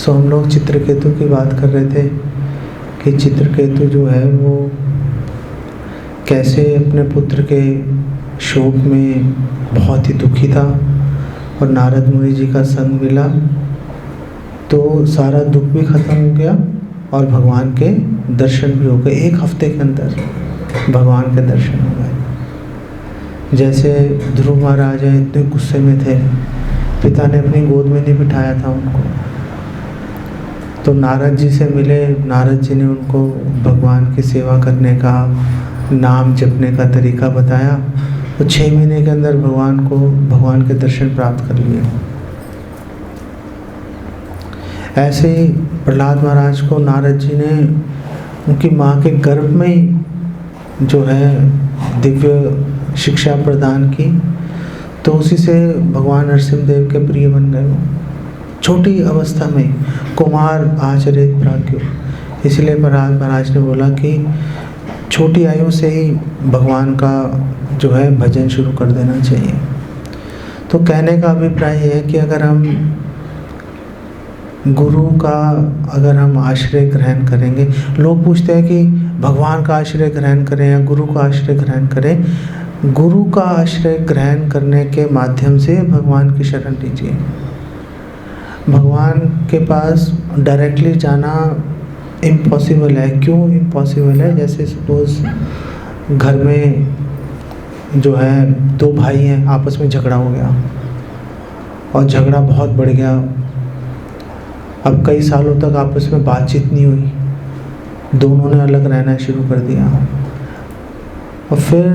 हम लोग चित्रकेतु की बात कर रहे थे कि चित्रकेतु जो है वो कैसे अपने पुत्र के शोक में बहुत ही दुखी था और नारद मुनि जी का संग मिला तो सारा दुख भी खत्म हो गया और भगवान के दर्शन भी हो गए। 1 हफ्ते के अंदर भगवान के दर्शन हो गए। जैसे ध्रुव महाराज इतने गुस्से में थे, पिता ने अपनी गोद में नहीं बिठाया था उनको, तो नारद जी से मिले। नारद जी ने उनको भगवान की सेवा करने का, नाम जपने का तरीका बताया। तो 6 महीने के अंदर भगवान के दर्शन प्राप्त कर लिए। ऐसे ही प्रहलाद महाराज को नारद जी ने उनकी माँ के गर्भ में ही जो है दिव्य शिक्षा प्रदान की, तो उसी से भगवान नरसिंहदेव के प्रिय बन गए। वो छोटी अवस्था में कुमार आचरित प्राज्ञ, इसलिए प्रहलाद महाराज ने बोला कि छोटी आयु से ही भगवान का जो है भजन शुरू कर देना चाहिए। तो कहने का अभिप्राय है कि अगर हम गुरु का आश्रय ग्रहण करेंगे, लोग पूछते हैं कि भगवान का आश्रय ग्रहण करें या गुरु का आश्रय ग्रहण करें। गुरु का आश्रय ग्रहण करने के माध्यम से भगवान की शरण लीजिए। भगवान के पास डायरेक्टली जाना इम्पॉसिबल है। क्यों इम्पॉसिबल है? जैसे सपोज घर में जो है 2 भाई हैं, आपस में झगड़ा हो गया और झगड़ा बहुत बढ़ गया। अब कई सालों तक आपस में बातचीत नहीं हुई, दोनों ने अलग रहना शुरू कर दिया। और फिर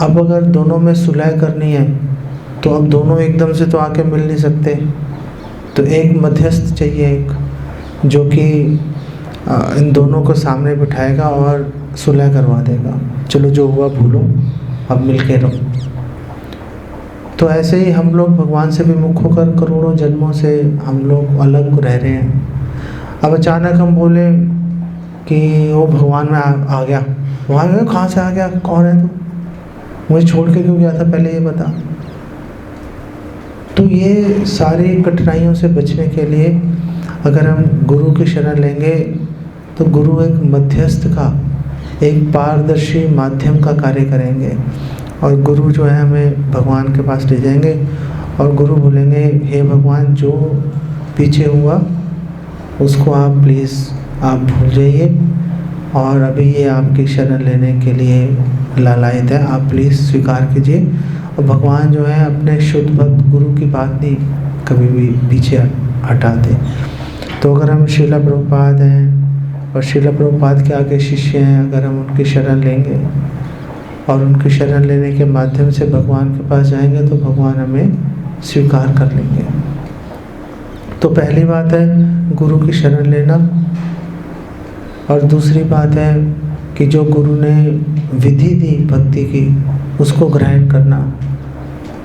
अब अगर दोनों में सुलह करनी है तो अब दोनों एकदम से तो आके मिल नहीं सकते, तो एक मध्यस्थ चाहिए, एक जो कि इन दोनों को सामने बिठाएगा और सुलह करवा देगा। चलो जो हुआ भूलो, अब मिल के रहो। तो ऐसे ही हम लोग भगवान से विमुख होकर करोड़ों जन्मों से हम लोग अलग रह रहे हैं। अब अचानक हम बोले कि वो भगवान में आ गया। वहाँ गया, कहाँ से आ गया? कौन है तू? मुझे छोड़ के क्यों गया था, पहले ये बता। तो ये सारी कठिनाइयों से बचने के लिए अगर हम गुरु की शरण लेंगे तो गुरु एक मध्यस्थ का, एक पारदर्शी माध्यम का कार्य करेंगे और गुरु जो है हमें भगवान के पास ले जाएंगे और गुरु बोलेंगे, हे भगवान, जो पीछे हुआ उसको आप प्लीज़ आप भूल जाइए और अभी ये आपकी शरण लेने के लिए लालायित है, आप प्लीज़ स्वीकार कीजिए। और भगवान जो है अपने शुद्ध भक्त गुरु की बात नहीं कभी भी पीछे हटाते। तो अगर हम श्रील प्रभुपाद हैं और श्रील प्रभुपाद के आगे शिष्य हैं, अगर हम उनकी शरण लेंगे और उनकी शरण लेने के माध्यम से भगवान के पास जाएंगे तो भगवान हमें स्वीकार कर लेंगे। तो पहली बात है गुरु की शरण लेना, और दूसरी बात है कि जो गुरु ने विधि दी भक्ति की उसको ग्रहण करना।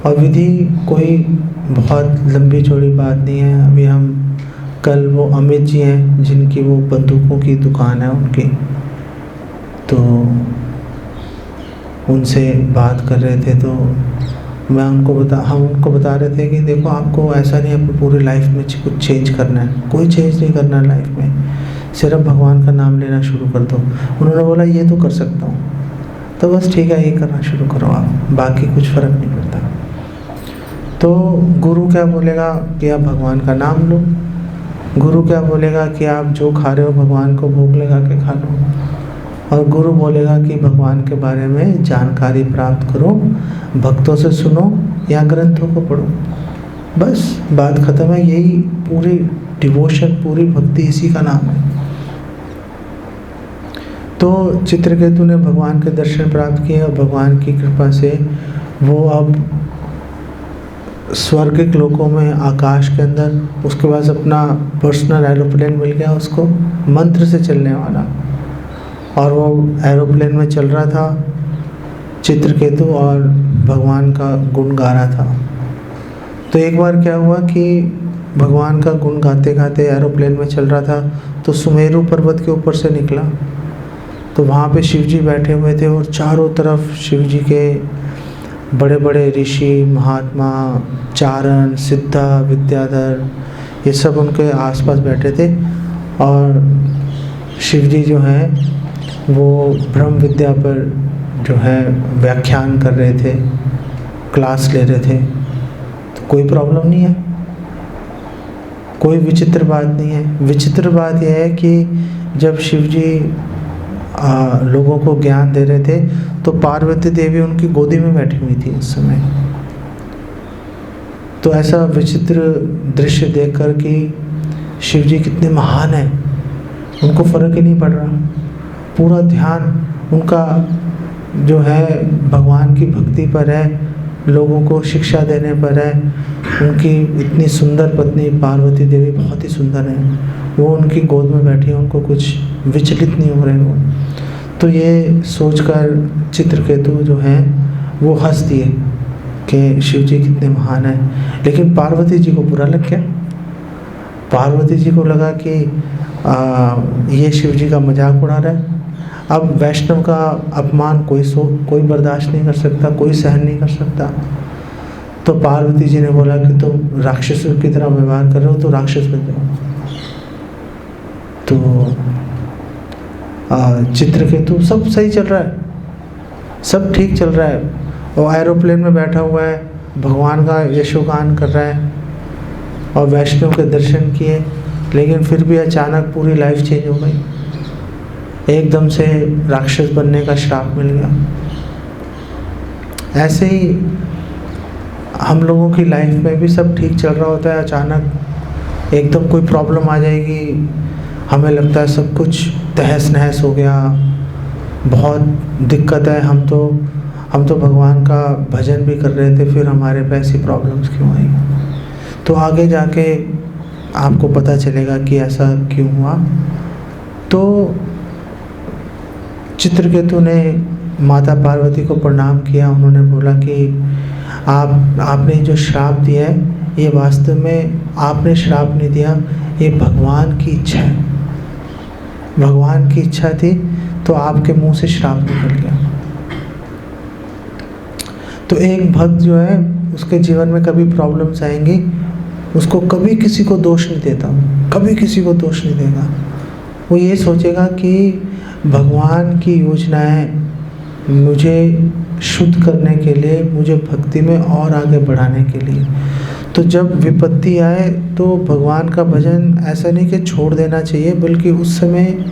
और विधि कोई बहुत लंबी चौड़ी बात नहीं है। अभी हम कल वो अमित जी हैं जिनकी वो बंदूकों की दुकान है उनकी, तो उनसे बात कर रहे थे तो हम उनको बता रहे थे कि देखो, आपको ऐसा नहीं अपनी पूरी लाइफ में कुछ चेंज करना है, कोई चेंज नहीं करना है लाइफ में, सिर्फ भगवान का नाम लेना शुरू कर दो। उन्होंने बोला ये तो कर सकता हूँ, तो बस ठीक है, ये करना शुरू करो आप, बाकी कुछ फ़र्क नहीं पड़ता। तो गुरु क्या बोलेगा कि आप भगवान का नाम लो, गुरु क्या बोलेगा कि आप जो खा रहे हो भगवान को भोग लगा के खा लो, और गुरु बोलेगा कि भगवान के बारे में जानकारी प्राप्त करो, भक्तों से सुनो या ग्रंथों को पढ़ो। बस बात ख़त्म है। यही पूरी डिवोशन, पूरी भक्ति इसी का नाम है। तो चित्रकेतु ने भगवान के दर्शन प्राप्त किए और भगवान की कृपा से वो अब स्वर्गिक लोकों में, आकाश के अंदर, उसके बाद अपना पर्सनल एरोप्लेन मिल गया उसको, मंत्र से चलने वाला, और वो एरोप्लेन में चल रहा था चित्रकेतु और भगवान का गुण गा रहा था। तो एक बार क्या हुआ कि भगवान का गुण गाते गाते एरोप्लेन में चल रहा था तो सुमेरु पर्वत के ऊपर से निकला, तो वहाँ पे शिव जी बैठे हुए थे और चारों तरफ शिव जी के बड़े बड़े ऋषि, महात्मा, चारण, सिद्धा, विद्याधर, ये सब उनके आसपास बैठे थे। और शिव जी जो हैं वो ब्रह्म विद्या पर जो है व्याख्यान कर रहे थे, क्लास ले रहे थे। तो कोई प्रॉब्लम नहीं है, कोई विचित्र बात नहीं है। विचित्र बात यह है कि जब शिव जी लोगों को ज्ञान दे रहे थे तो पार्वती देवी उनकी गोदी में बैठी हुई थी उस समय। तो ऐसा विचित्र दृश्य देखकर कि शिव जी कितने महान हैं, उनको फर्क ही नहीं पड़ रहा। पूरा ध्यान उनका जो है भगवान की भक्ति पर है, लोगों को शिक्षा देने पर है। उनकी इतनी सुंदर पत्नी पार्वती देवी बहुत ही सुंदर है, वो उनकी गोद में बैठी है, उनको कुछ विचलित नहीं हो रहे वो। तो ये सोचकर चित्रकेतु जो हैं वो हंस दिए कि शिव जी कितने महान हैं। लेकिन पार्वती जी को बुरा लग गया। पार्वती जी को लगा कि ये शिव जी का मजाक उड़ा रहा है। अब वैष्णव का अपमान कोई बर्दाश्त नहीं कर सकता, कोई सहन नहीं कर सकता। तो पार्वती जी ने बोला कि तुम राक्षसों की तरह व्यवहार कर रहे हो तो राक्षस बन जाओ। तो चित्रकेतु सब सही चल रहा है, सब ठीक चल रहा है, और एरोप्लेन में बैठा हुआ है, भगवान का यशोगान कर रहा है और वैष्णव के दर्शन किए। लेकिन फिर भी अचानक पूरी लाइफ चेंज हो गई, एकदम से राक्षस बनने का श्राप मिल गया। ऐसे ही हम लोगों की लाइफ में भी सब ठीक चल रहा होता है, अचानक एकदम कोई प्रॉब्लम आ जाएगी, हमें लगता है सब कुछ तहस नहस हो गया, बहुत दिक्कत है, हम तो भगवान का भजन भी कर रहे थे, फिर हमारे पे ऐसी प्रॉब्लम्स क्यों आई। तो आगे जाके आपको पता चलेगा कि ऐसा क्यों हुआ। तो चित्रकेतु ने माता पार्वती को प्रणाम किया। उन्होंने बोला कि आपने जो श्राप दिया है ये वास्तव में आपने श्राप नहीं दिया, ये भगवान की इच्छा है। भगवान की इच्छा थी तो आपके मुंह से श्राप निकल गया। तो एक भक्त जो है उसके जीवन में कभी प्रॉब्लम्स आएंगी, उसको कभी किसी को दोष नहीं देता, कभी किसी को दोष नहीं देगा। वो ये सोचेगा कि भगवान की योजनाएं मुझे शुद्ध करने के लिए, मुझे भक्ति में और आगे बढ़ाने के लिए। तो जब विपत्ति आए तो भगवान का भजन ऐसा नहीं कि छोड़ देना चाहिए, बल्कि उस समय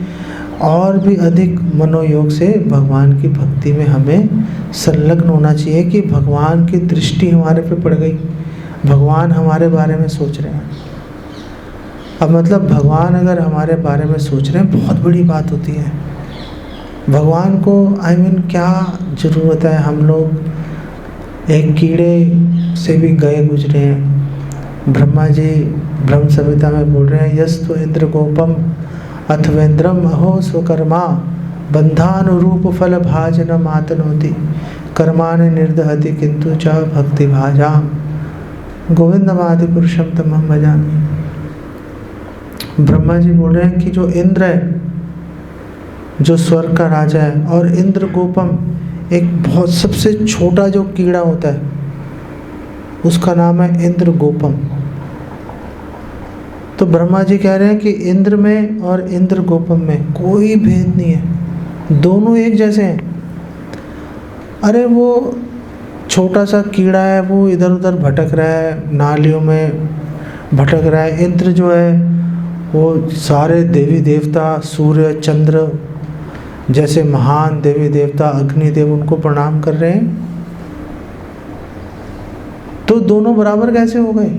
और भी अधिक मनोयोग से भगवान की भक्ति में हमें संलग्न होना चाहिए कि भगवान की दृष्टि हमारे पे पड़ गई, भगवान हमारे बारे में सोच रहे हैं। अब मतलब भगवान अगर हमारे बारे में सोच रहे हैं बहुत बड़ी बात होती है। भगवान को क्या ज़रूरत है, हम लोग एक कीड़े से भी गए गुजरे हैं। ब्रह्मा जी ब्रह्म संहिता में बोल रहे हैं, यस्तु इंद्र गोपम अथवेंद्रम अहो स्वकर्मा बंधानुरूप फल भाजन मातनोति कर्माणि निर्दहति किंतु च भक्ति भाजा गोविंदमादि पुरुषम तमहं भजामि। ब्रह्मा जी बोल रहे हैं कि जो इंद्र है, जो स्वर्ग का राजा है, और इंद्र गोपम एक बहुत सबसे छोटा जो कीड़ा होता है उसका नाम है इंद्र गोपम। तो ब्रह्मा जी कह रहे हैं कि इंद्र में और इंद्र गोपम में कोई भेद नहीं है, दोनों एक जैसे हैं। अरे वो छोटा सा कीड़ा है, वो इधर उधर भटक रहा है, नालियों में भटक रहा है। इंद्र जो है वो सारे देवी देवता, सूर्य चंद्र जैसे महान देवी देवता, अग्निदेव उनको प्रणाम कर रहे हैं। तो दोनों बराबर कैसे हो गए?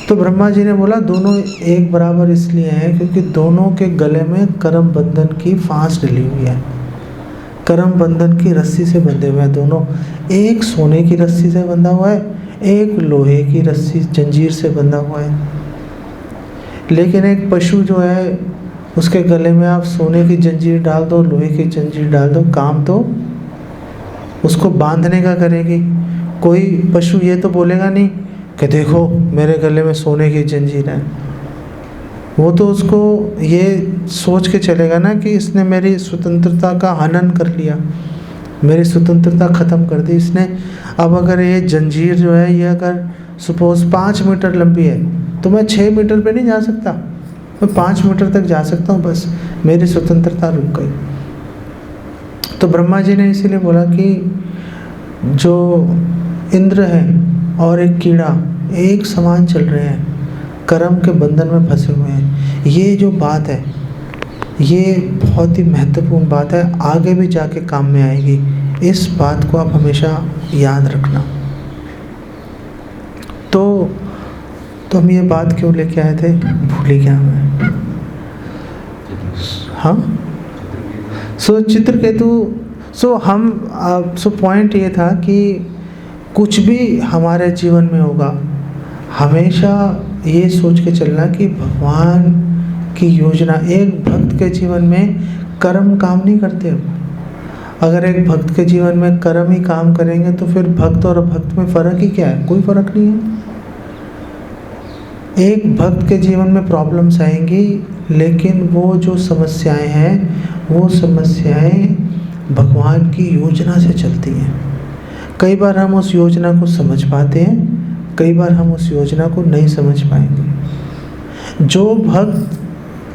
तो ब्रह्मा जी ने बोला दोनों एक बराबर इसलिए हैं क्योंकि दोनों के गले में कर्म बंधन की फांस डली हुई है, कर्म बंधन की रस्सी से बंधे हुए हैं दोनों। एक सोने की रस्सी से बंधा हुआ है, एक लोहे की रस्सी जंजीर से बंधा हुआ है। लेकिन एक पशु जो है उसके गले में आप सोने की जंजीर डाल दो, लोहे की जंजीर डाल दो, काम तो उसको बांधने का करेगी। कोई पशु ये तो बोलेगा नहीं कि देखो मेरे गले में सोने की जंजीर है। वो तो उसको ये सोच के चलेगा ना कि इसने मेरी स्वतंत्रता का हनन कर लिया, मेरी स्वतंत्रता ख़त्म कर दी इसने। अब अगर ये जंजीर जो है ये अगर सपोज 5 मीटर लंबी है तो मैं 6 मीटर पे नहीं जा सकता, मैं 5 मीटर तक जा सकता हूँ, बस मेरी स्वतंत्रता रुक गई। तो ब्रह्मा जी ने इसीलिए बोला कि जो इंद्र है और एक कीड़ा एक समान चल रहे हैं, कर्म के बंधन में फंसे हुए हैं। ये जो बात है ये बहुत ही महत्वपूर्ण बात है, आगे भी जाके काम में आएगी। इस बात को आप हमेशा याद रखना। तो हम ये बात क्यों लेके आए थे, भूल ही गया मैं। हाँ, सो चित्रकेतु, सो पॉइंट ये था कि कुछ भी हमारे जीवन में होगा, हमेशा ये सोच के चलना कि भगवान की योजना। एक भक्त के जीवन में कर्म काम नहीं करते। अगर एक भक्त के जीवन में कर्म ही काम करेंगे तो फिर भक्त और अभक्त में फ़र्क ही क्या है, कोई फ़र्क नहीं है। एक भक्त के जीवन में प्रॉब्लम्स आएंगी, लेकिन वो जो समस्याएं हैं वो समस्याएं भगवान की योजना से चलती हैं। कई बार हम उस योजना को समझ पाते हैं, कई बार हम उस योजना को नहीं समझ पाएंगे। जो भक्त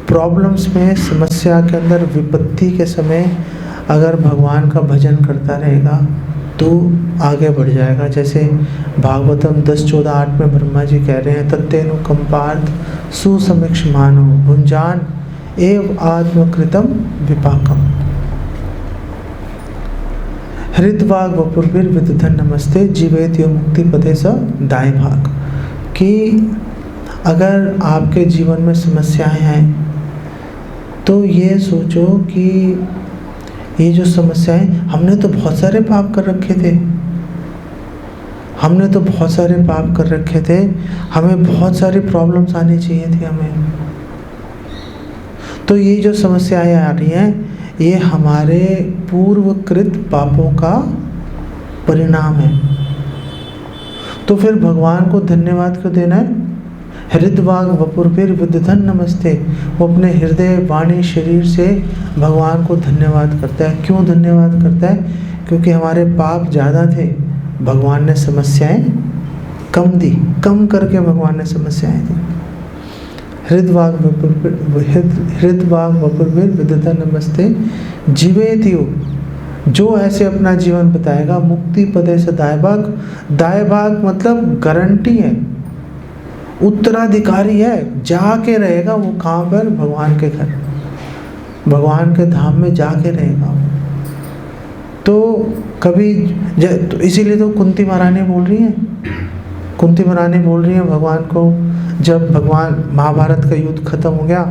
प्रॉब्लम्स में, समस्या के अंदर, विपत्ति के समय अगर भगवान का भजन करता रहेगा तो आगे बढ़ जाएगा। जैसे भागवतम 10.14.8 में ब्रह्मा जी कह रहे हैं, तत्तेनु कंपार्थ सुसमीक्ष मानो भुंजान एव आत्मकृतम विपाकम हृदवाग वपुर्भिर विदधन नमस्ते जीवेत्यो मुक्ति पदे स दाय भाग। कि अगर आपके जीवन में समस्याएं हैं तो ये सोचो कि ये जो समस्याएं, हमने तो बहुत सारे पाप कर रखे थे, हमने तो बहुत सारे पाप कर रखे थे, हमें बहुत सारी प्रॉब्लम्स आनी चाहिए थी हमें। तो ये जो समस्याएं आ रही हैं ये हमारे पूर्वकृत पापों का परिणाम है। तो फिर भगवान को धन्यवाद क्यों देना है? हृदवाग वपुर्भिर विदधन नमस्ते। वो अपने हृदय, वाणी, शरीर से भगवान को धन्यवाद करता है। क्यों धन्यवाद करता है? क्योंकि हमारे पाप ज़्यादा थे, भगवान ने समस्याएं कम दी, कम करके भगवान ने समस्याएं दी। हृदवाग वपुर्भिर विदधन नमस्ते जीवेत्यो, जो ऐसे अपना जीवन बताएगा, मुक्ति पदे से दायभाग। दायभाग मतलब गारंटी है, उत्तराधिकारी है, जाके रहेगा वो कहाँ पर? भगवान के घर, भगवान के धाम में जाके रहेगा। तो कभी तो इसीलिए तो कुंती महारानी बोल रही है, कुंती महारानी बोल रही है भगवान को, जब भगवान महाभारत का युद्ध खत्म हो गया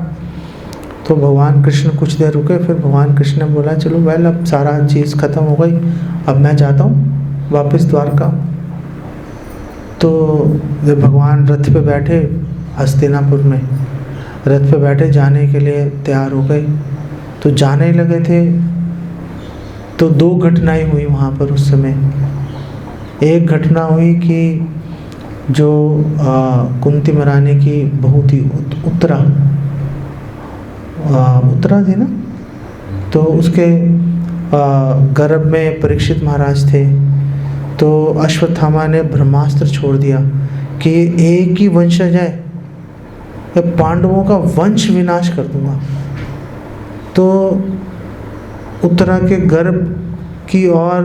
तो भगवान कृष्ण कुछ देर रुके, फिर भगवान कृष्ण ने बोला चलो वेल अब सारा चीज़ खत्म हो गई, अब मैं जाता हूँ वापस द्वारका। तो जब भगवान रथ पे बैठे, हस्तिनापुर में रथ पे बैठे, जाने के लिए तैयार हो गए, तो जाने लगे थे तो दो घटनाएं हुई वहाँ पर उस समय। एक घटना हुई कि जो कुंती महारानी की बहू थी उत्तरा थी ना, तो उसके गर्भ में परीक्षित महाराज थे। तो अश्वत्थामा ने ब्रह्मास्त्र छोड़ दिया कि एक ही वंशज है, पांडवों का वंश विनाश कर दूंगा। तो उत्तरा के गर्भ की ओर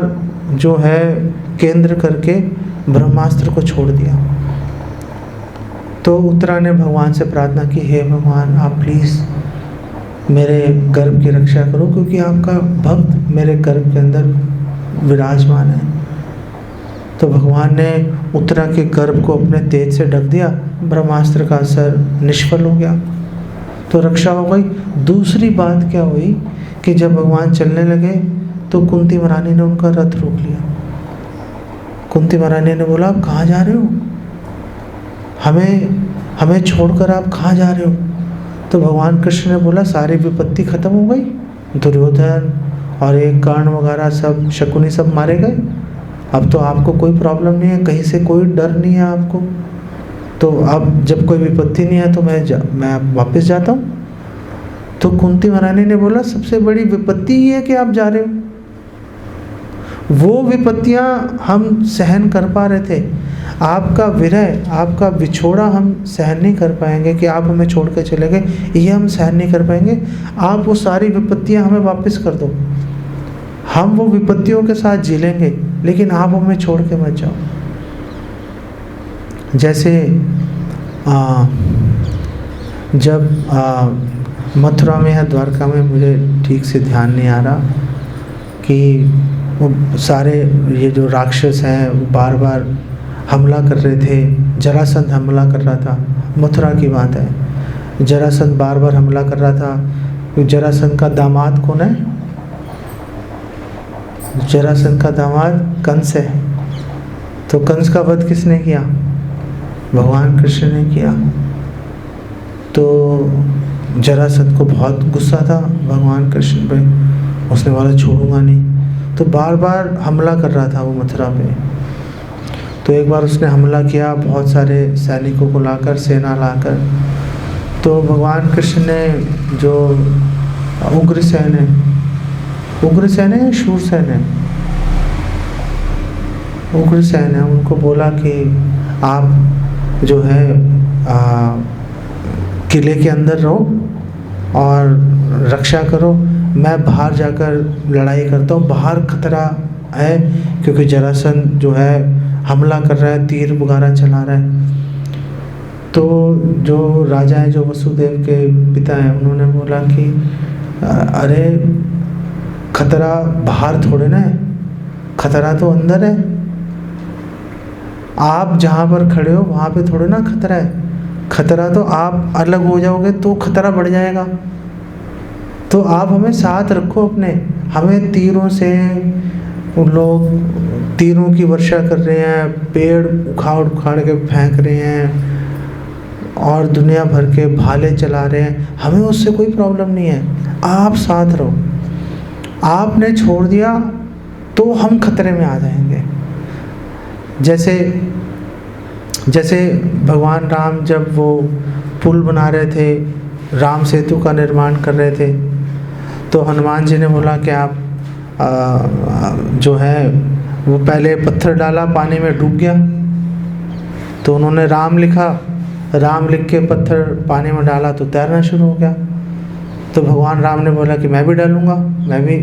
जो है केंद्र करके ब्रह्मास्त्र को छोड़ दिया। तो उत्तरा ने भगवान से प्रार्थना की, हे भगवान आप प्लीज़ मेरे गर्भ की रक्षा करो, क्योंकि आपका भक्त मेरे गर्भ के अंदर विराजमान है। तो भगवान ने उत्तरा के गर्भ को अपने तेज से ढक दिया, ब्रह्मास्त्र का असर निष्फल हो गया, तो रक्षा हो गई। दूसरी बात क्या हुई कि जब भगवान चलने लगे तो कुंती महारानी ने उनका रथ रोक लिया। कुंती महारानी ने बोला आप कहाँ जा रहे हो, हमें छोड़कर आप कहाँ जा रहे हो? तो भगवान कृष्ण ने बोला सारी विपत्ति खत्म हो गई, दुर्योधन और एक कर्ण वगैरह सब, शकुनी सब मारे गए, अब तो आपको कोई प्रॉब्लम नहीं है, कहीं से कोई डर नहीं है आपको। तो अब जब कोई विपत्ति नहीं है तो मैं वापस जाता हूँ। तो कुंती महारानी ने बोला सबसे बड़ी विपत्ति ये है कि आप जा रहे हो। वो विपत्तियां हम सहन कर पा रहे थे, आपका विरह, आपका विछोड़ा हम सहन नहीं कर पाएंगे कि आप हमें छोड़ कर चले गए, ये हम सहन नहीं कर पाएंगे। आप वो सारी विपत्तियां हमें वापस कर दो, हम वो विपत्तियों के साथ जी लेंगे, लेकिन आप हमें छोड़ के मत जाओ। जैसे जब मथुरा में या द्वारका में, मुझे ठीक से ध्यान नहीं आ रहा, कि वो सारे ये जो राक्षस हैं वो बार बार हमला कर रहे थे, जरासंध हमला कर रहा था, मथुरा की बात है, जरासंध बार बार हमला कर रहा था। जरासंध का दामाद कौन है? जरासंध का दामाद कंस है। तो कंस का वध किसने किया? भगवान कृष्ण ने किया। तो जरासंध को बहुत गुस्सा था भगवान कृष्ण पे, उसने बोला छोड़ूंगा नहीं, तो बार बार हमला कर रहा था वो मथुरा पे। तो एक बार उसने हमला किया, बहुत सारे सैनिकों को लाकर, सेना लाकर, तो भगवान कृष्ण ने जो उग्रसेन है, उग्रसेन है या शूरसेन है? उग्रसेन है, उनको बोला कि आप जो है किले के अंदर रहो और रक्षा करो, मैं बाहर जाकर लड़ाई करता हूँ, बाहर खतरा है क्योंकि जरासंध जो है हमला कर रहा है, तीर वगैरह चला रहा है। तो जो राजा है, जो वसुदेव के पिता हैं, उन्होंने बोला कि अरे खतरा बाहर थोड़े ना है, खतरा तो अंदर है, आप जहाँ पर खड़े हो वहाँ पे थोड़े ना खतरा है, खतरा तो आप अलग हो जाओगे तो खतरा बढ़ जाएगा। तो आप हमें साथ रखो अपने, हमें तीरों से, उन लोग तीरों की वर्षा कर रहे हैं, पेड़ उखाड़ उखाड़ के फेंक रहे हैं और दुनिया भर के भाले चला रहे हैं, हमें उससे कोई प्रॉब्लम नहीं है, आप साथ रहो। आपने छोड़ दिया तो हम खतरे में आ जाएंगे। जैसे भगवान राम जब वो पुल बना रहे थे, राम सेतु का निर्माण कर रहे थे, तो हनुमान जी ने बोला कि आप जो है वो पहले पत्थर डाला, पानी में डूब गया, तो उन्होंने राम लिखा, राम लिख के पत्थर पानी में डाला तो तैरना शुरू हो गया। तो भगवान राम ने बोला कि मैं भी डालूँगा, मैं भी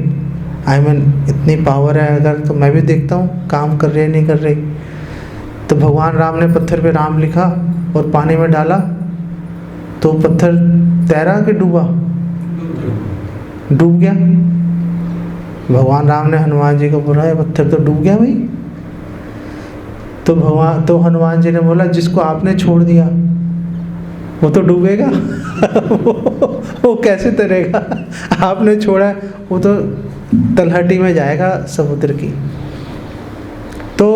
इतनी पावर है अगर, तो मैं भी देखता हूँ काम कर रही है नहीं कर रही। तो भगवान राम ने पत्थर पे राम लिखा और पानी में डाला, तो पत्थर तैरा कि डूबा? डूब गया। भगवान राम ने हनुमान जी को बोला ये पत्थर तो डूब गया भाई। तो हनुमान जी ने बोला जिसको आपने छोड़ दिया वो तो डूबेगा वो कैसे तैरेगा? आपने छोड़ा वो तो तलहटी में जाएगा समुद्र की। तो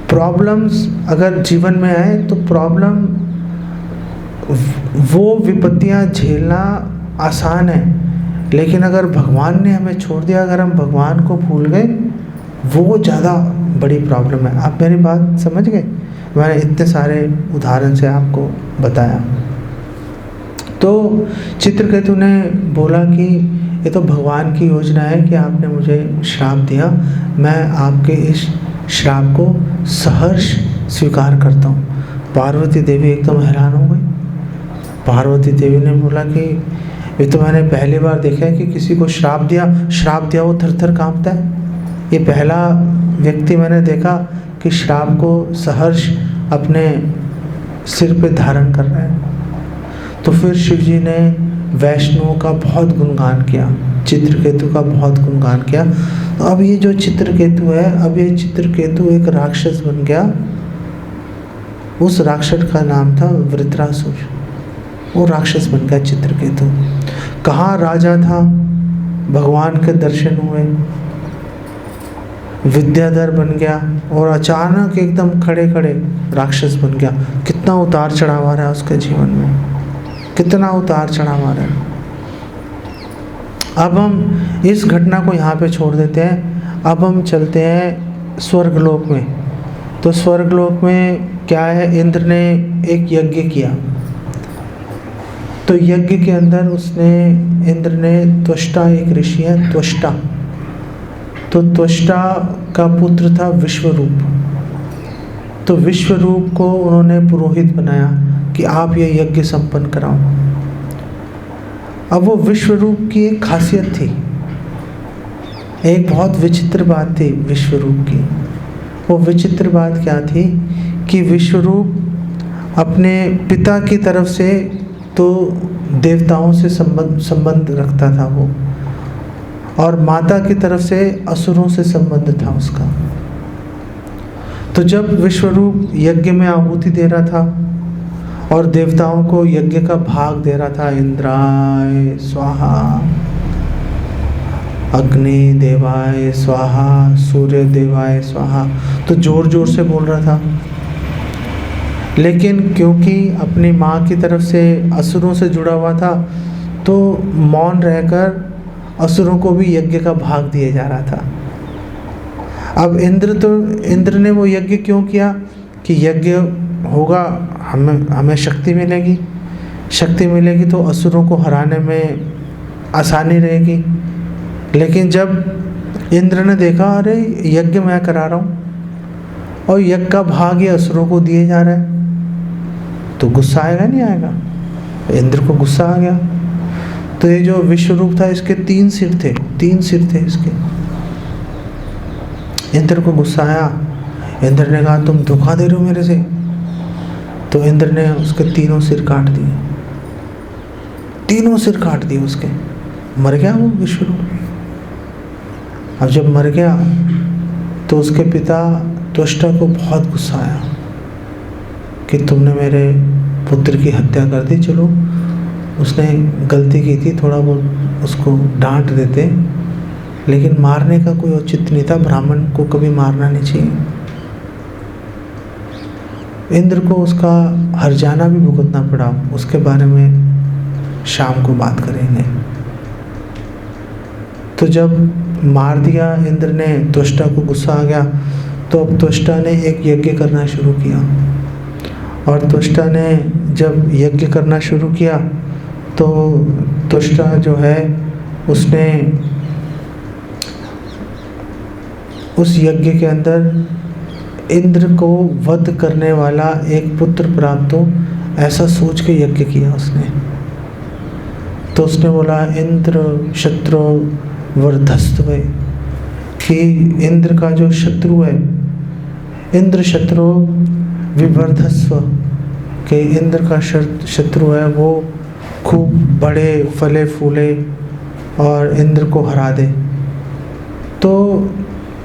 प्रॉब्लम्स अगर जीवन में आए तो प्रॉब्लम, वो विपत्तियां झेलना आसान है, लेकिन अगर भगवान ने हमें छोड़ दिया, अगर हम भगवान को भूल गए, वो ज़्यादा बड़ी प्रॉब्लम है। आप मेरी बात समझ गए? मैंने इतने सारे उदाहरण से आपको बताया। तो चित्रकेतु ने बोला कि ये तो भगवान की योजना है कि आपने मुझे श्राप दिया, मैं आपके इस श्राप को सहर्ष स्वीकार करता हूँ। पार्वती देवी एकदम हैरान हो गई। पार्वती देवी ने बोला कि ये तो मैंने पहली बार देखा है कि किसी को श्राप दिया वो थर थर काँपता है। ये पहला व्यक्ति मैंने देखा कि श्राप को सहर्ष अपने सिर पे धारण कर रहा है। तो फिर शिव जी ने वैष्णव का बहुत गुणगान किया, चित्रकेतु का बहुत गुणगान किया। तो अब ये जो चित्रकेतु है, अब ये चित्रकेतु एक राक्षस बन गया। उस राक्षस का नाम था वृत्रासुर। वो राक्षस बन गया चित्रकेतु। कहाँ राजा था, भगवान के दर्शन हुए, विद्याधर बन गया और अचानक एकदम खड़े खड़े राक्षस बन गया। कितना उतार चढ़ाव आ रहा है उसके जीवन में, कितना उतार चढ़ाव आ रहा है। अब हम इस घटना को यहाँ पे छोड़ देते हैं। अब हम चलते हैं स्वर्गलोक में। तो स्वर्गलोक में क्या है, इंद्र ने एक यज्ञ किया। तो यज्ञ के अंदर इंद्र ने त्वष्टा, एक ऋषि है त्वष्टा, तो त्वष्टा का पुत्र था विश्वरूप। तो विश्वरूप को उन्होंने पुरोहित बनाया कि आप ये यज्ञ संपन्न कराओ। अब वो विश्वरूप की एक खासियत थी, एक बहुत विचित्र बात थी विश्वरूप की। वो विचित्र बात क्या थी कि विश्वरूप अपने पिता की तरफ से तो देवताओं से संबंध रखता था वो, और माता की तरफ से असुरों से संबंध था उसका। तो जब विश्वरूप यज्ञ में आहुति दे रहा था और देवताओं को यज्ञ का भाग दे रहा था, इंद्राय स्वाहा, अग्नि देवाय स्वाहा, सूर्य देवाय स्वाहा, तो जोर जोर से बोल रहा था। लेकिन क्योंकि अपनी माँ की तरफ से असुरों से जुड़ा हुआ था, तो मौन रहकर असुरों को भी यज्ञ का भाग दिया जा रहा था। अब इंद्र ने वो यज्ञ क्यों किया कि यज्ञ होगा, हमें शक्ति मिलेगी, शक्ति मिलेगी तो असुरों को हराने में आसानी रहेगी। लेकिन जब इंद्र ने देखा अरे यज्ञ मैं करा रहा हूँ और यज्ञ का भाग ये असुरों को दिए जा रहा है, तो गुस्सा आएगा नहीं आएगा? इंद्र को गुस्सा आ गया। तो ये जो विश्वरूप था इसके 3 सिर थे, 3 सिर थे इसके। इंद्र को गुस्सा आया। इंद्र ने कहा तुम धोखा दे रहे हो मेरे से। तो इंद्र ने उसके 3 सिर काट दिए, 3 सिर काट दिए उसके। मर गया वो विश्वरूप। अब जब मर गया तो उसके पिता त्वष्टा को बहुत गुस्सा आया कि तुमने मेरे पुत्र की हत्या कर दी। चलो उसने गलती की थी, थोड़ा बहुत उसको डांट देते, लेकिन मारने का कोई औचित्य नहीं था। ब्राह्मण को कभी मारना नहीं चाहिए। इंद्र को उसका हर्जाना भी भुगतना पड़ा, उसके बारे में शाम को बात करेंगे। तो जब मार दिया इंद्र ने, त्वष्टा को गुस्सा आ गया, तो अब त्वष्टा ने एक यज्ञ करना शुरू किया। और त्वष्टा ने जब यज्ञ करना शुरू किया तो त्वष्टा जो है उसने उस यज्ञ के अंदर इंद्र को वध करने वाला एक पुत्र प्राप्त हो, ऐसा सोच के यज्ञ किया उसने। तो उसने बोला इंद्र शत्रु वर्धस्व, कि इंद्र का जो शत्रु है, इंद्र शत्रु विवर्धस्व, कि इंद्र का शत्रु है वो खूब बड़े फले फूले और इंद्र को हरा दे। तो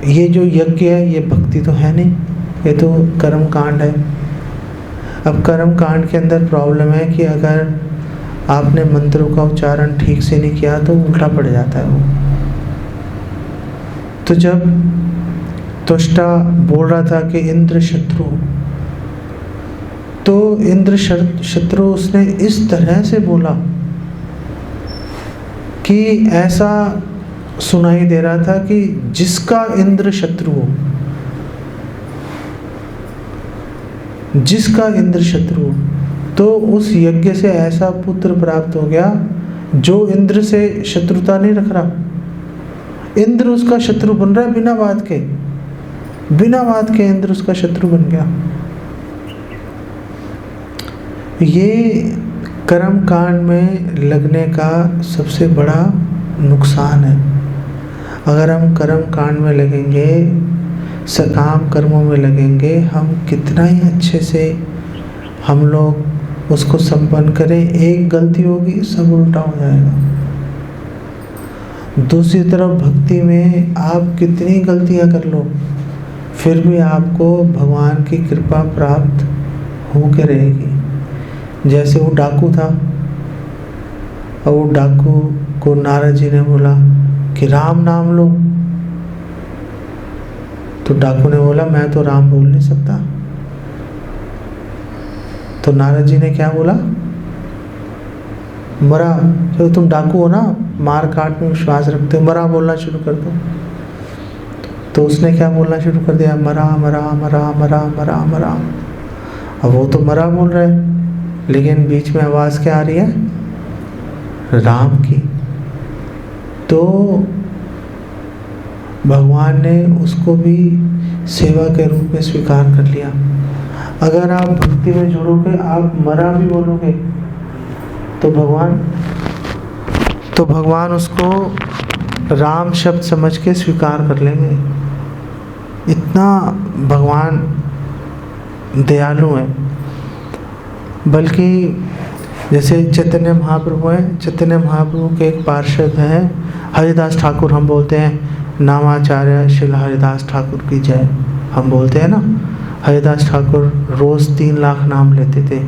ये जो यज्ञ है ये भक्ति तो है नहीं, ये तो कर्म कांड है। अब कर्म कांड के अंदर प्रॉब्लम है कि अगर आपने मंत्रों का उच्चारण ठीक से नहीं किया तो उल्टा पड़ जाता है वो। तो जब त्वष्टा बोल रहा था कि इंद्र शत्रु, तो इंद्र शत्रु उसने इस तरह से बोला कि ऐसा सुनाई दे रहा था कि जिसका इंद्र शत्रु हो, जिसका इंद्र शत्रु हो, तो उस यज्ञ से ऐसा पुत्र प्राप्त हो गया जो इंद्र से शत्रुता नहीं रख रहा। इंद्र उसका शत्रु बन रहा है बिना बात के इंद्र उसका शत्रु बन गया। ये कर्म कांड में लगने का सबसे बड़ा नुकसान है। अगर हम कर्म कांड में लगेंगे, सकाम कर्मों में लगेंगे, हम कितना ही अच्छे से हम लोग उसको संपन्न करें, एक गलती होगी सब उल्टा हो जाएगा। दूसरी तरफ भक्ति में आप कितनी गलतियां कर लो, फिर भी आपको भगवान की कृपा प्राप्त होकर रहेगी। जैसे वो डाकू था और वो डाकू को नारद जी ने बोला कि राम नाम लो, तो डाकू ने बोला मैं तो राम बोल नहीं सकता। तो नारद जी ने क्या बोला, मरा, जो तुम डाकू हो ना, मार काट में विश्वास रखते हो, मरा बोलना शुरू कर दो। तो उसने क्या बोलना शुरू कर दिया, मरा मरा मरा मरा मरा मरा। अब वो तो मरा बोल रहा है, लेकिन बीच में आवाज़ क्या आ रही है, राम की। तो भगवान ने उसको भी सेवा के रूप में स्वीकार कर लिया। अगर आप भक्ति में जुड़ोगे, आप मरा भी बोलोगे तो भगवान उसको राम शब्द समझ के स्वीकार कर लेंगे। इतना भगवान दयालु है। बल्कि जैसे चैतन्य महाप्रभु हैं, चैतन्य महाप्रभु के एक पार्षद हैं हरिदास ठाकुर, हम बोलते हैं नामाचार्य श्री हरिदास ठाकुर की जय, हम बोलते हैं ना। हरिदास ठाकुर रोज़ 3 लाख नाम लेते थे।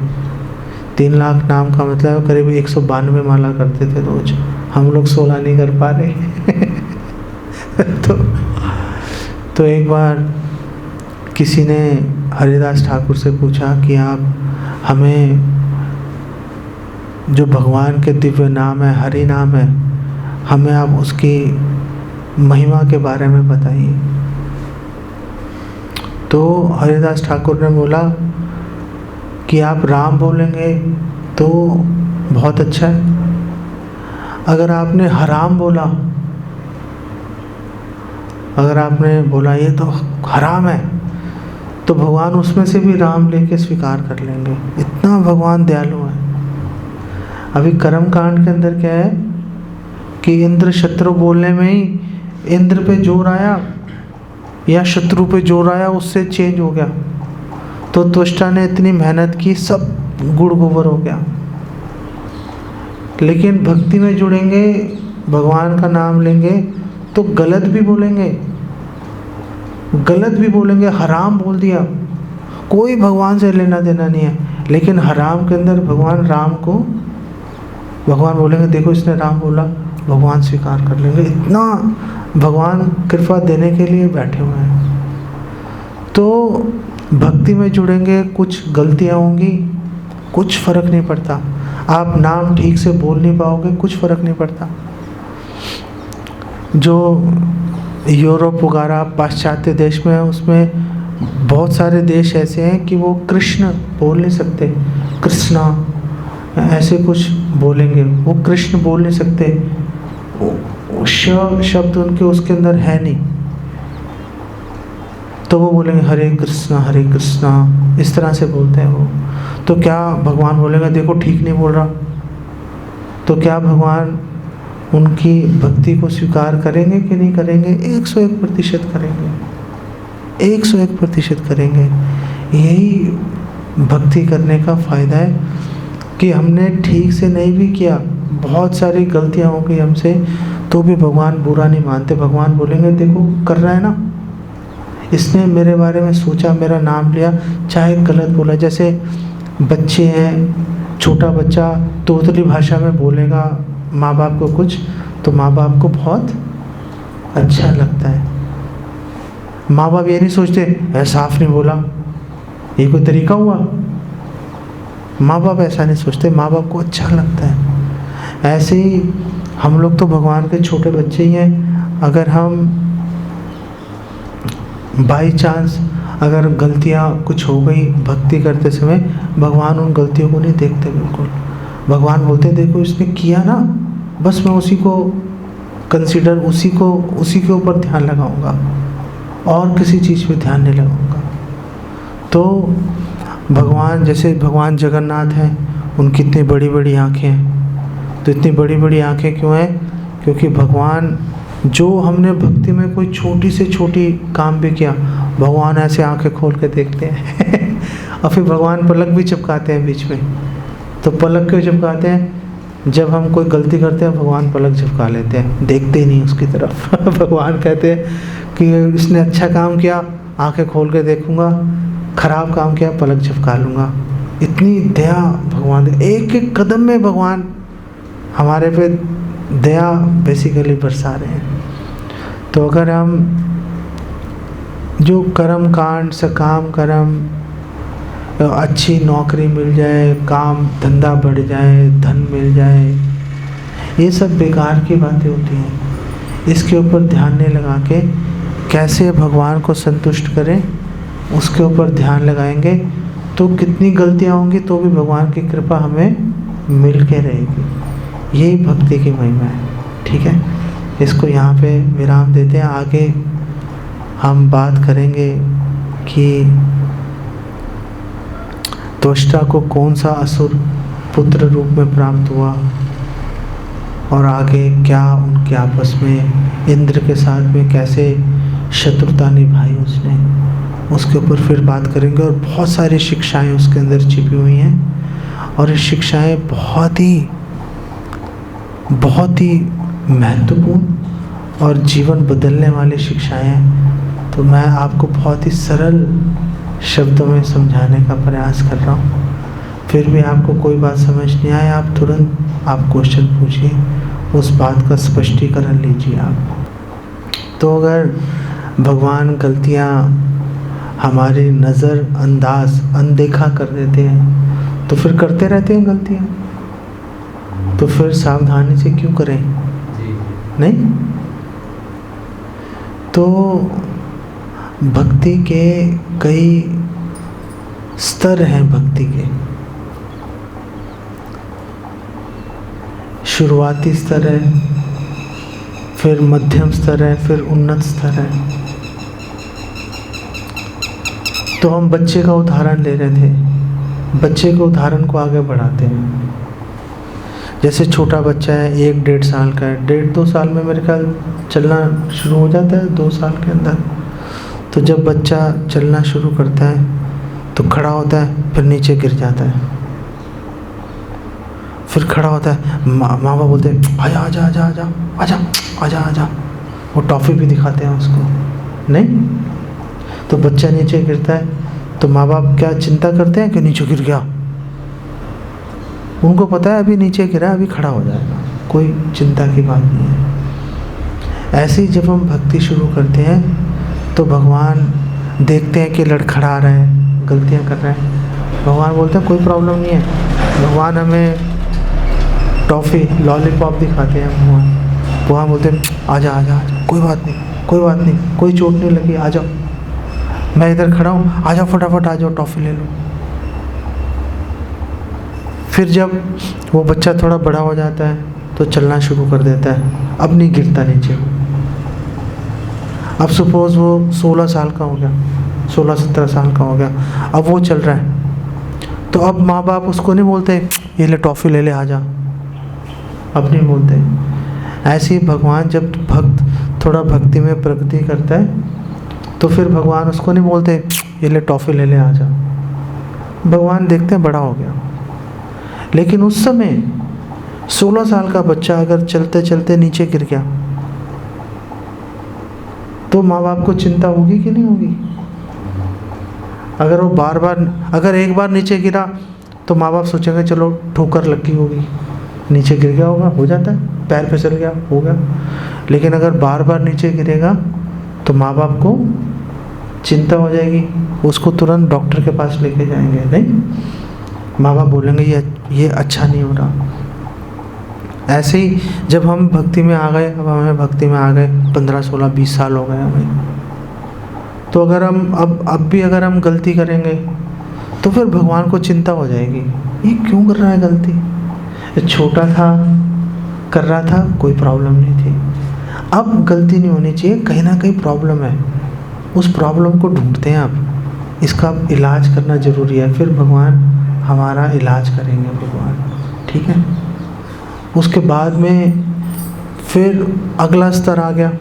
3 लाख नाम का मतलब करीब 192 माला करते थे रोज। हम लोग 16 नहीं कर पा रहे तो एक बार किसी ने हरिदास ठाकुर से पूछा कि आप हमें जो भगवान के दिव्य नाम है, हरि नाम है, हमें आप उसकी महिमा के बारे में बताइए। तो हरिदास ठाकुर ने बोला कि आप राम बोलेंगे तो बहुत अच्छा है, अगर आपने हराम बोला, अगर आपने बोला ये तो हराम है, तो भगवान उसमें से भी राम लेके स्वीकार कर लेंगे। इतना भगवान दयालु है। अभी कर्म कांड के अंदर क्या है कि इंद्र शत्रु बोलने में ही इंद्र पे जोर आया या शत्रु पे जोर आया, उससे चेंज हो गया। तो त्वष्टा ने इतनी मेहनत की, सब गुड़ गोबर हो गया। लेकिन भक्ति में जुड़ेंगे, भगवान का नाम लेंगे तो गलत भी बोलेंगे, गलत भी बोलेंगे, हराम बोल दिया, कोई भगवान से लेना देना नहीं है। लेकिन हराम के अंदर भगवान राम को, भगवान बोलेंगे देखो इसने राम बोला, भगवान स्वीकार कर लेंगे। इतना भगवान कृपा देने के लिए बैठे हुए हैं। तो भक्ति में जुड़ेंगे, कुछ गलतियाँ होंगी, कुछ फर्क नहीं पड़ता। आप नाम ठीक से बोल नहीं पाओगे, कुछ फर्क नहीं पड़ता। जो यूरोप वगैरह पाश्चात्य देश में है, उसमें बहुत सारे देश ऐसे हैं कि वो कृष्ण बोल नहीं सकते, कृष्णा ऐसे कुछ बोलेंगे, वो कृष्ण बोल नहीं सकते, शब्द उनके उसके अंदर है नहीं, तो वो बोलेंगे हरे कृष्णा, इस तरह से बोलते हैं वो। तो क्या भगवान बोलेंगे देखो ठीक नहीं बोल रहा? तो क्या भगवान उनकी भक्ति को स्वीकार करेंगे कि नहीं करेंगे? 101% करेंगे, 101% करेंगे। यही भक्ति करने का फ़ायदा है कि हमने ठीक से नहीं भी किया, बहुत सारी गलतियाँ हो गई हमसे, तो भी भगवान बुरा नहीं मानते। भगवान बोलेंगे देखो कर रहा है ना, इसने मेरे बारे में सोचा, मेरा नाम लिया, चाहे गलत बोला। जैसे बच्चे हैं, छोटा बच्चा तोतली भाषा में बोलेगा माँ बाप को कुछ, तो माँ बाप को बहुत अच्छा लगता है। माँ बाप ये नहीं सोचते ऐसा साफ नहीं बोला, ये कोई तरीका हुआ। माँ बाप ऐसा नहीं सोचते, माँ बाप को अच्छा लगता है। ऐसे ही हम लोग तो भगवान के छोटे बच्चे ही हैं। अगर हम बाई चांस अगर गलतियाँ कुछ हो गई भक्ति करते समय, भगवान उन गलतियों को नहीं देखते बिल्कुल। भगवान बोलते देखो इसने किया ना, बस मैं उसी को कंसीडर, उसी के ऊपर ध्यान लगाऊंगा और किसी चीज़ पे ध्यान नहीं लगाऊंगा। तो भगवान, जैसे भगवान जगन्नाथ हैं, उनकी इतनी बड़ी बड़ी आँखें हैं। तो इतनी बड़ी बड़ी आँखें क्यों हैं? क्योंकि भगवान, जो हमने भक्ति में कोई छोटी से छोटी काम भी किया, भगवान ऐसे आंखें खोल के देखते हैं और फिर भगवान पलक भी चिपकाते हैं बीच में। तो पलक क्यों चिपकाते हैं? जब हम कोई गलती करते हैं भगवान पलक चिपका लेते हैं, देखते ही नहीं उसकी तरफ भगवान कहते हैं कि इसने अच्छा काम किया आंखें खोल के देखूंगा, खराब काम किया पलक चिपका लूँगा। इतनी दया भगवान, एक एक कदम में भगवान हमारे पे दया बेसिकली बरसा रहे हैं। तो अगर हम जो कर्म कांड सकाम कर्म, अच्छी नौकरी मिल जाए, काम धंधा बढ़ जाए, धन मिल जाए, ये सब बेकार की बातें होती हैं। इसके ऊपर ध्यान नहीं लगा के कैसे भगवान को संतुष्ट करें, उसके ऊपर ध्यान लगाएंगे तो कितनी गलतियाँ होंगी तो भी भगवान की कृपा हमें मिल के रहेगी। यही भक्ति की महिमा है। ठीक है। इसको यहाँ पे विराम देते हैं। आगे हम बात करेंगे कि त्वष्टा को कौन सा असुर पुत्र रूप में प्राप्त हुआ और आगे क्या उनके आपस में इंद्र के साथ में कैसे शत्रुता निभाई उसने, उसके ऊपर फिर बात करेंगे। और बहुत सारी शिक्षाएं उसके अंदर छिपी हुई हैं और ये शिक्षाएं बहुत ही महत्वपूर्ण और जीवन बदलने वाली शिक्षाएं हैं। तो मैं आपको बहुत ही सरल शब्दों में समझाने का प्रयास कर रहा हूँ। फिर भी आपको कोई बात समझ नहीं आए, आप तुरंत क्वेश्चन पूछिए, उस बात का स्पष्टीकरण लीजिए आप। तो अगर भगवान गलतियाँ हमारी नज़र अंदाज अनदेखा कर देते हैं तो फिर करते रहते हैं गलतियाँ, तो फिर सावधानी से क्यों करें? नहीं। तो भक्ति के कई स्तर हैं। भक्ति के शुरुआती स्तर है, फिर मध्यम स्तर है, फिर उन्नत स्तर है। तो हम बच्चे का उदाहरण ले रहे थे, बच्चे के उदाहरण को आगे बढ़ाते हैं। जैसे छोटा बच्चा है, 1-1.5 साल का है, 1.5-2 साल में मेरे ख्याल चलना शुरू हो जाता है, 2 साल के अंदर। तो जब बच्चा चलना शुरू करता है तो खड़ा होता है, फिर नीचे गिर जाता है, फिर खड़ा होता है, माँ बाप बोलते हैं आजा आजा आजा आजा आजा आजा आजा, वो टॉफ़ी भी दिखाते हैं उसको। नहीं तो बच्चा नीचे गिरता है तो माँ बाप क्या चिंता करते हैं कि नीचे गिर गया? उनको पता है अभी नीचे गिरा, अभी खड़ा हो जाएगा, कोई चिंता की बात नहीं है। ऐसे ही जब हम भक्ति शुरू करते हैं तो भगवान देखते हैं कि लड़खड़ा रहा है, गलतियाँ कर रहा है, भगवान बोलते हैं कोई प्रॉब्लम नहीं है। भगवान हमें टॉफ़ी लॉलीपॉप दिखाते हैं, भगवान बोलते हैं आजा आजा आजा, कोई बात नहीं कोई बात नहीं, कोई चोट नहीं लगी, आ जाओ, मैं इधर खड़ा हूँ, आ जाओ फटाफट आ जाओ, टॉफ़ी ले लो। फिर जब वो बच्चा थोड़ा बड़ा हो जाता है तो चलना शुरू कर देता है, अब नहीं गिरता नीचे। अब सपोज़ वो 16 साल का हो गया, 16-17 साल का हो गया, अब वो चल रहा है, तो अब माँ बाप उसको नहीं बोलते ये ले टॉफ़ी ले ले आ जा, अब नहीं बोलते। ऐसे ही भगवान जब भक्त थोड़ा भक्ति में प्रगति करता है तो फिर भगवान उसको नहीं बोलते ये ले टॉफ़ी ले ले आ जा, भगवान देखते हैं बड़ा हो गया। लेकिन उस समय 16 साल का बच्चा अगर चलते चलते नीचे गिर गया तो माँ बाप को चिंता होगी कि नहीं होगी? अगर वो अगर एक बार नीचे गिरा तो माँ बाप सोचेंगे चलो ठोकर लगी होगी, नीचे गिर गया होगा, हो जाता है, पैर फिसल गया होगा। लेकिन अगर बार बार नीचे गिरेगा तो माँ बाप को चिंता हो जाएगी, उसको तुरंत डॉक्टर के पास लेके जाएंगे। नहीं, माँ बाप बोलेंगे ये अच्छा नहीं हो रहा। ऐसे ही जब हम भक्ति में आ गए, अब हमें भक्ति में आ गए 15, 16, 20 साल हो गए हमें, तो अगर हम अब भी अगर हम गलती करेंगे तो फिर भगवान को चिंता हो जाएगी, ये क्यों कर रहा है गलती? ये छोटा था, कर रहा था, कोई प्रॉब्लम नहीं थी, अब गलती नहीं होनी चाहिए, कहीं ना कहीं प्रॉब्लम है, उस प्रॉब्लम को ढूंढते हैं। अब इसका इलाज करना ज़रूरी है, फिर भगवान हमारा इलाज करेंगे भगवान, ठीक है। उसके बाद में फिर अगला स्तर आ गया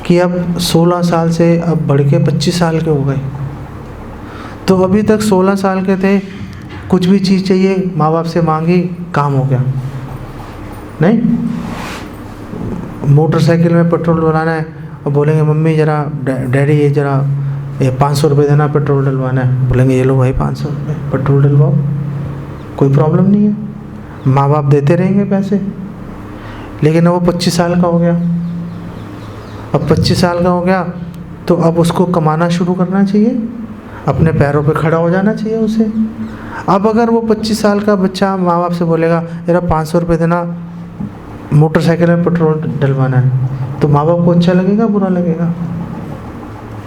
कि अब 16 साल से अब बढ़ के 25 साल के हो गए। तो अभी तक 16 साल के थे, कुछ भी चीज़ चाहिए माँ बाप से मांगी, काम हो गया। नहीं, मोटरसाइकिल में पेट्रोल डलवाना है और बोलेंगे मम्मी ज़रा डैडी ये ज़रा 500 रुपये देना, पेट्रोल डलवाना है, बोलेंगे ये लो भाई 500 रुपये पेट्रोल डलवाओ, कोई प्रॉब्लम नहीं है, माँ बाप देते रहेंगे पैसे। लेकिन अब वो 25 साल का हो गया, अब 25 साल का हो गया तो अब उसको कमाना शुरू करना चाहिए, अपने पैरों पे खड़ा हो जाना चाहिए उसे। अब अगर वो 25 साल का बच्चा माँ बाप से बोलेगा मेरा 500 रुपये देना, मोटरसाइकिल में पेट्रोल डलवाना है, तो माँ बाप को अच्छा लगेगा बुरा लगेगा?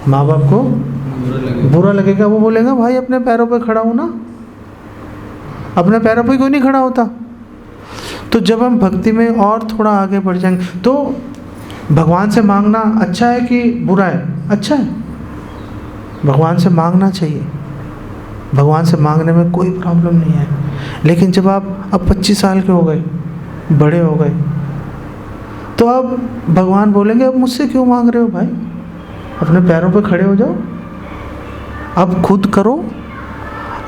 माँ बाप को बुरा लगेगा। वो बोलेगा भाई अपने पैरों पे खड़ा हो ना, अपने पैरों पे क्यों नहीं खड़ा होता? तो जब हम भक्ति में और थोड़ा आगे बढ़ जाएंगे तो भगवान से मांगना अच्छा है कि बुरा है? अच्छा है, भगवान से मांगना चाहिए, भगवान से मांगने में कोई प्रॉब्लम नहीं है। लेकिन जब आप अब 25 साल के हो गए, बड़े हो गए, तो अब भगवान बोलेंगे अब मुझसे क्यों मांग रहे हो भाई, अपने पैरों पे खड़े हो जाओ, अब खुद करो।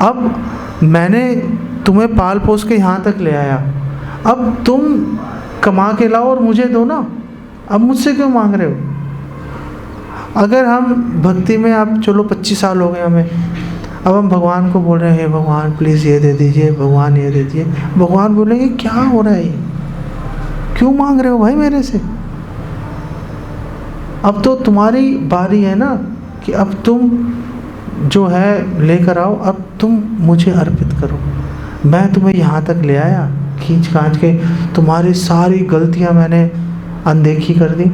अब मैंने तुम्हें पाल पोस के यहाँ तक ले आया, अब तुम कमा के लाओ और मुझे दो ना, अब मुझसे क्यों मांग रहे हो। अगर हम भक्ति में, आप चलो 25 साल हो गए हमें, अब हम भगवान को बोल रहे हैं, हे भगवान प्लीज़ ये दे दीजिए, भगवान ये दे दीजिए, भगवान बोलेंगे क्या हो रहा है ये, क्यों मांग रहे हो भाई मेरे से। अब तो तुम्हारी बारी है ना कि अब तुम जो है लेकर आओ, अब तुम मुझे अर्पित करो। मैं तुम्हें यहाँ तक ले आया खींच खांच के, तुम्हारी सारी गलतियाँ मैंने अनदेखी कर दी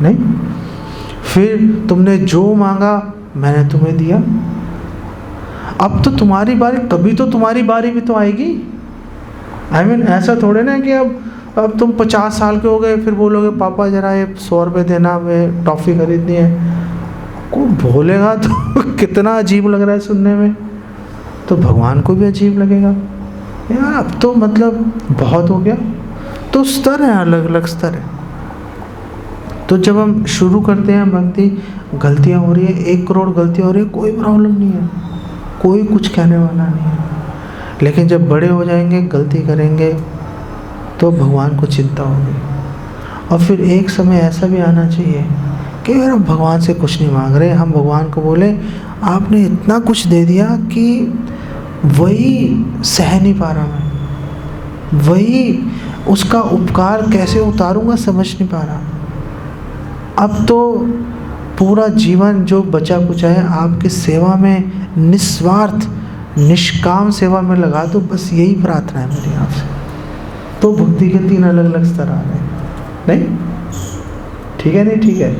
नहीं, फिर तुमने जो मांगा मैंने तुम्हें दिया, अब तो तुम्हारी बारी, कभी तो तुम्हारी बारी भी तो आएगी। I mean, ऐसा थोड़े ना कि अब तुम 50 साल के हो गए फिर बोलोगे पापा जरा ये 100 रुपये देना, मैं टॉफ़ी खरीदनी है। कोई बोलेगा तो कितना अजीब लग रहा है सुनने में, तो भगवान को भी अजीब लगेगा यार, अब तो मतलब बहुत हो गया। तो स्तर है, अलग अलग स्तर है। तो जब हम शुरू करते हैं भक्ति, गलतियाँ हो रही है, 1 करोड़ गलतियाँ हो रही है, कोई प्रॉब्लम नहीं है, कोई कुछ कहने वाला नहीं है। लेकिन जब बड़े हो जाएंगे, गलती करेंगे, तो भगवान को चिंता होगी। और फिर एक समय ऐसा भी आना चाहिए कि अगर हम भगवान से कुछ नहीं मांग रहे, हम भगवान को बोले आपने इतना कुछ दे दिया कि वही सह नहीं पा रहा मैं, वही उसका उपकार कैसे उतारूंगा समझ नहीं पा रहा। अब तो पूरा जीवन जो बचा कुचा है आपकी सेवा में, निस्वार्थ निष्काम सेवा में लगा दो, बस यही प्रार्थना है मेरी आपसे। तो भक्ति के 3 अलग अलग स्तर आ रहे हैं, नहीं ठीक है, नहीं ठीक है।